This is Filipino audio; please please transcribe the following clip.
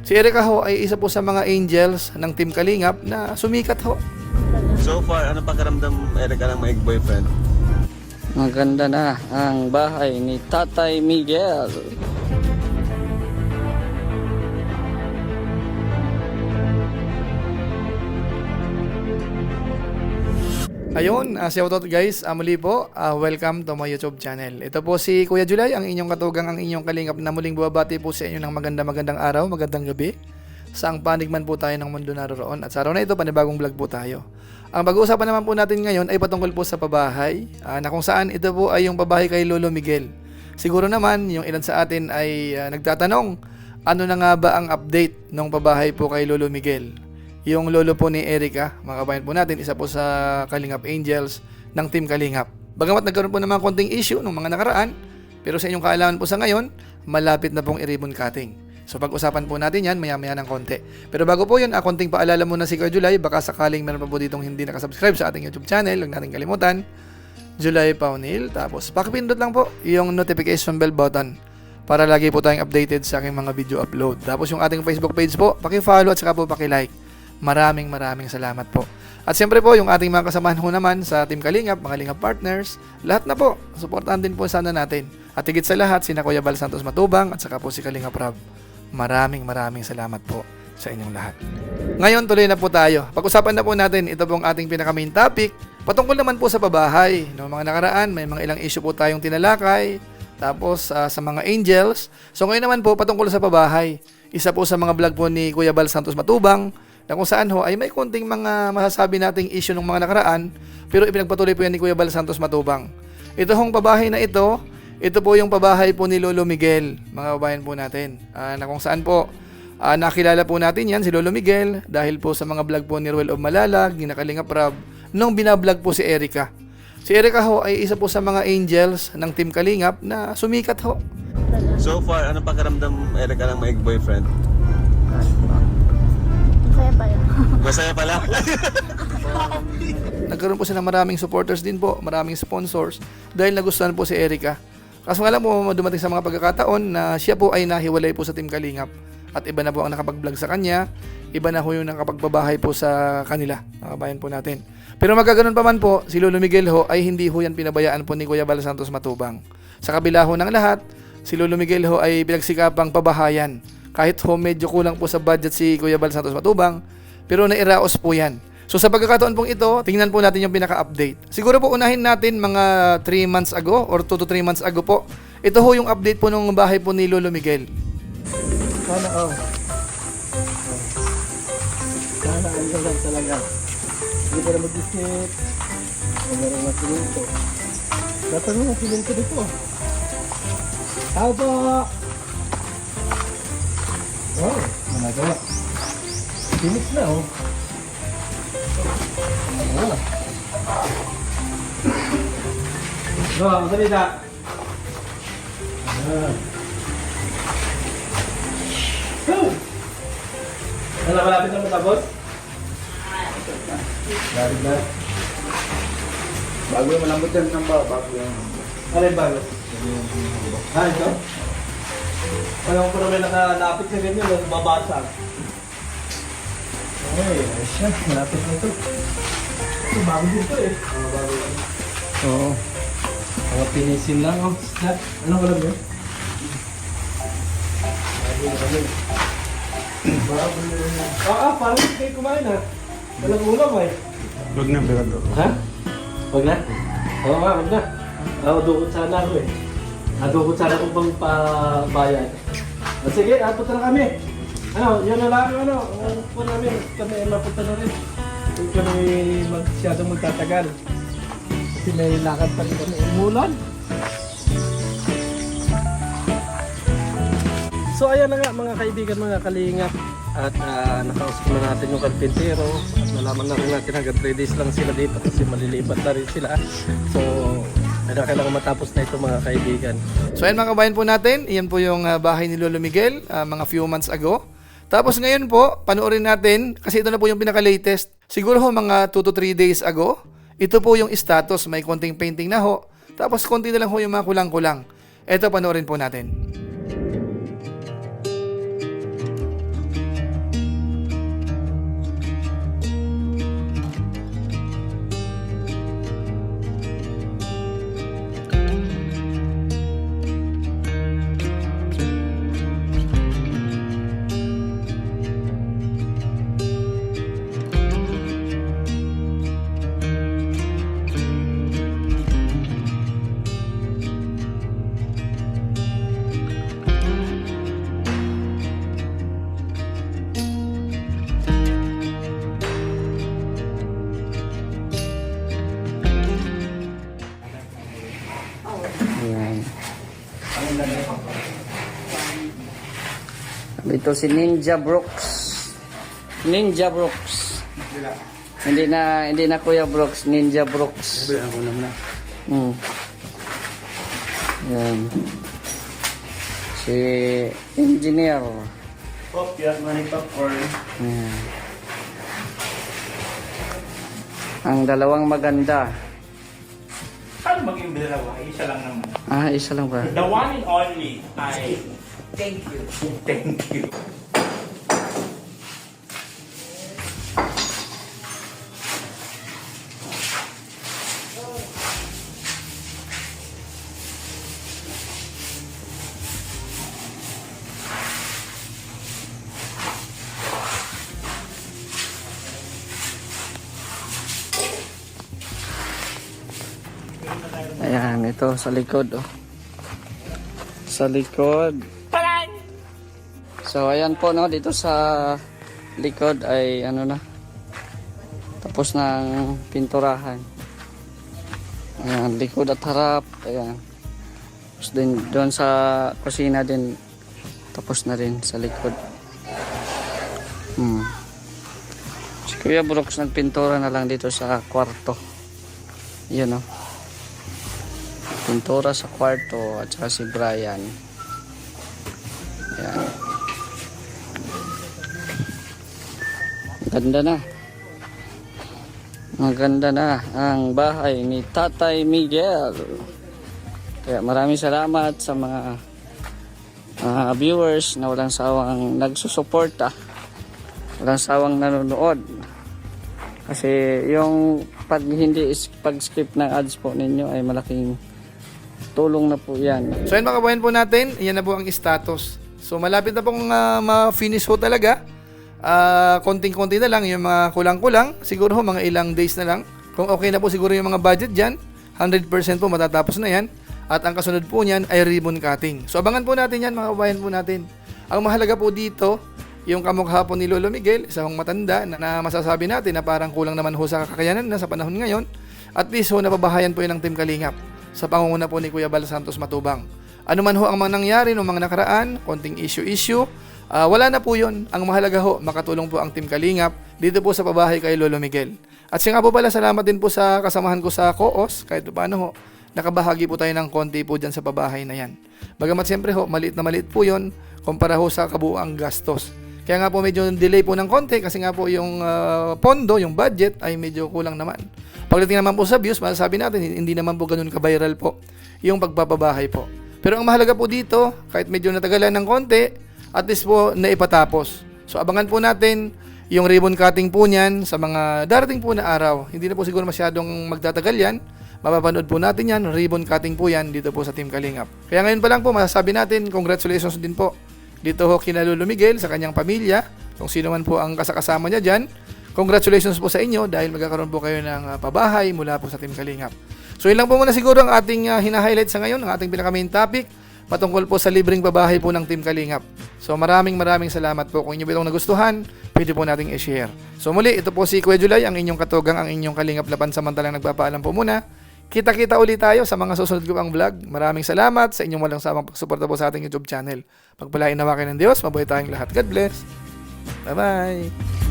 Si Erica ho ay isa po sa mga angels ng Team Kalingap na sumikat ho. So far, ano pakiramdam, Erica, ng may boyfriend? Maganda na ang bahay ni Tatay Miguel. Ayun, shoutout guys, muli po, welcome to my YouTube channel. Ito po si Kuya July, ang inyong katugang, ang inyong kalingap na muling bumabati po sa inyo ng magandang araw, magandang gabi. Saang panig man po tayo ng mundo naroroon. At sa araw na ito, panibagong vlog po tayo. Ang pag-uusapan naman po natin ngayon ay patungkol po sa pabahay, na kung saan ito po ay yung pabahay kay Lolo Miguel. Siguro naman, yung ilan sa atin ay nagtatanong, ano na nga ba ang update ng pabahay po kay Lolo Miguel? Yung lolo po ni Erica, mga kabayan po natin, isa po sa Kalingap Angels ng Team Kalingap. Bagamat nagkaroon po ng mga konting issue nung mga nakaraan, pero sa inyong kaalaman po sa ngayon, malapit na pong i-ribbon cutting. So pag-usapan po natin yan maya-maya ng konti. Pero bago po yun, konting paalala muna si Kuya July, baka sakaling meron pa po ditong hindi nakasubscribe sa ating YouTube channel, huwag natin kalimutan, July Paunil. Tapos pakipindot lang po yung notification bell button para lagi po tayong updated sa aking mga video upload. Tapos yung ating Facebook page po, paki-follow at saka po paki-like. Maraming salamat po. At siyempre po, yung ating mga kasamahan ho naman sa Team Kalingap, mga Kalingap partners, lahat na po, supportahan din po sana natin. At higit sa lahat, sina Kuya Bal Santos Matubang at saka po si Kalingap Rob. Maraming salamat po sa inyong lahat. Ngayon, tuloy na po tayo. Pag-usapan na po natin, ito pong ating pinaka-main topic. Patungkol naman po sa pabahay. No, mga nakaraan, may mga ilang issue po tayong tinalakay. Tapos, sa mga angels. So ngayon naman po, patungkol sa pabahay. Isa po sa mga vlog po ni Kuya Bal Santos Matubang, na kung saan ho ay may konting mga masasabi nating issue ng mga nakaraan, pero ipinagpatuloy po yan ni Kuya Bal Santos Matubang. Ito hong pabahay na ito po yung pabahay po ni Lolo Miguel, mga kabayan po natin, na kung saan po nakilala po natin yan si Lolo Miguel dahil po sa mga vlog po ni Ruel of Malalag, ni Kalingap Rob, nung binablog po si Erica. Si Erica ho ay isa po sa mga angels ng Team Kalingap na sumikat ho. So far, ano pakiramdam, Erica, ng may boyfriend? Masaya pa yun. Masaya pala. Nagkaroon po sila maraming supporters din po, maraming sponsors dahil nagustuhan po si Erica. Kaso nga lang po dumating sa mga pagkakataon na siya po ay nahiwalay po sa Team Kalingap at iba na po ang nakapag-vlog sa kanya, iba na po yung nakapagbabahay po sa kanila, mga kabayan po natin. Pero magkaganon pa man po, si Lolo Miguel ho ay hindi ho yan pinabayaan po ni Kuya Bal Santos Matubang. Sa kabila ho ng lahat, si Lolo Miguel ho ay pinagsikapang pabahayan. Kahit ho medyo kulang po sa budget si Kuya Bal Santos Matubang, pero nairaos po yan. So sa pagkakataon pong ito, tingnan po natin yung pinaka-update. Siguro po unahin natin mga 3 months ago or 2 to 3 months ago po. Ito ho yung update po ng bahay po ni Lolo Miguel. Sana ano lang talaga. Hindi pa na mag-isip. Meron nga sininto. Tatanong nga sininto dito. Tao po! Oh, managawa. Finish na oh. Oh. Oh, salita. Malapit na matapos? Malapit na. Bago yung malambot yan ng bago yung... Ano yung bago? Ito? Parang ko naman nakalapit na ganyan, babasag. Ay, siya, malapit na ito. Ito, bago dito eh. Bago lang. Oo. Mga pinisin lang, oh. Snap. Anong alam yun? Bago na kami. Bago na. Parang hindi kayo kumain ha. Walang ulam eh. Huwag na, pero Ha? Huwag na? Oo nga, huwag na. Dukot sana ako eh. Dukot sana akong pang pabayan. Sige, punta na kami. Yun na lang, po namin. Kami mapunta na rin. Huwag kami masyadong magtatagal. Kasi may lakad pa rin kami umulan. So ayan na nga mga kaibigan, mga kalingap. At nakausap na natin yung karpintero. At nalaman na rin natin hanggang 3 days lang sila dito kasi malilipat na rin sila. So kailangan matapos na ito mga kaibigan. So ayan mga kabayan po natin, iyan po yung bahay ni Lolo Miguel mga few months ago. Tapos ngayon po, panoorin natin, kasi ito na po yung pinaka-latest. Siguro ho mga 2 to 3 days ago, ito po yung status, may konting painting na ho. Tapos konti na lang ho yung mga kulang-kulang. Ito, panoorin po natin. Ayan. Dito si Ninja Brooks. Ninja Brooks. Hindi na Kuya Brooks, Ninja Brooks. Ako naman na. Yan. Si engineer. Pop, yan, money popcorn. Yan. Ang dalawang maganda. Paano maging dalawa? Isa lang naman. Isa lang ba? The one and only ay thank you. Thank you. Ayan, ito sa likod, oh. Sa likod. So, ayan po, no, dito sa likod ay, ano na, tapos ng pinturahan. Ayan, likod at harap, ayan. Tapos din, doon sa kusina din, tapos na rin sa likod. Si Kuya Brooks nagpintura na lang dito sa kwarto. Yun, oh. Pintura sa kwarto at saka si Brian. Ayan. Ganda na. Maganda na ang bahay ni Tatay Miguel. Kaya maraming salamat sa mga viewers na walang sawang nagsusuporta. Walang sawang nanonood. Kasi yung pag-skip ng ads po ninyo ay malaking tulong na po yan. So yun mga kabayan po natin, yan na po ang status. So malapit na pong ma-finish po talaga. Konting-konti na lang, yung mga kulang-kulang, siguro mga ilang days na lang. Kung okay na po siguro yung mga budget dyan, 100% po matatapos na yan. At ang kasunod po niyan ay ribbon cutting. So abangan po natin yan mga kabayan po natin. Ang mahalaga po dito, yung kamukha po ni Lolo Miguel, isang matanda na masasabi natin na parang kulang naman ho sa kakayanan na sa panahon ngayon. At least ho, napabahayan po yun ng Team Kalingap sa pangunguna po ni Kuya Bal Santos Matubang. Ano man ho ang mga nangyari noong mga nakaraan, konting issue, wala na po yun. Ang mahalaga ho, makatulong po ang Team Kalingap dito po sa pabahay kay Lolo Miguel. At siya nga po pala, salamat din po sa kasamahan ko sa Koos, kahit paano ho, nakabahagi po tayo ng konti po dyan sa pabahay na yan. Bagamat siyempre ho, maliit na maliit po yun, kumpara ho sa kabuuang gastos. Kaya nga po medyo delay po ng konti kasi nga po yung pondo, yung budget ay medyo kulang naman. Pagdating naman po sa views, masasabi natin, hindi naman po ganun ka-viral po yung pagpapabahay po. Pero ang mahalaga po dito, kahit medyo natagalan ng konti, at least po naipatapos. So abangan po natin yung ribbon cutting po niyan sa mga darating po na araw. Hindi na po siguro masyadong magtatagal yan. Mapapanood po natin yan, ribbon cutting po yan dito po sa Team Kalingap. Kaya ngayon pa lang po, masasabi natin, congratulations din po dito ho kina Lolo Miguel sa kanyang pamilya, kung sino man po ang kasakasama niya dyan. Congratulations po sa inyo dahil magkakaroon po kayo ng pabahay mula po sa Team Kalingap. So yun lang po muna siguro ang ating hina-highlight sa ngayon, ang ating pinaka-main topic patungkol po sa libreng pabahay po ng Team Kalingap. So maraming salamat po. Kung inyo itong nagustuhan, pwede po nating i-share. So muli, ito po si Kuya Julay, ang inyong katugang, ang inyong Kalingap na pansamantalang nagpapaalam po muna. Kita-kita ulit tayo sa mga susunod ko pang vlog. Maraming salamat sa inyong walang sawang pagsuporta po sa ating YouTube channel. Pagpalain nawa kayo ng Diyos, mabuhay tayong lahat. God bless. Bye-bye.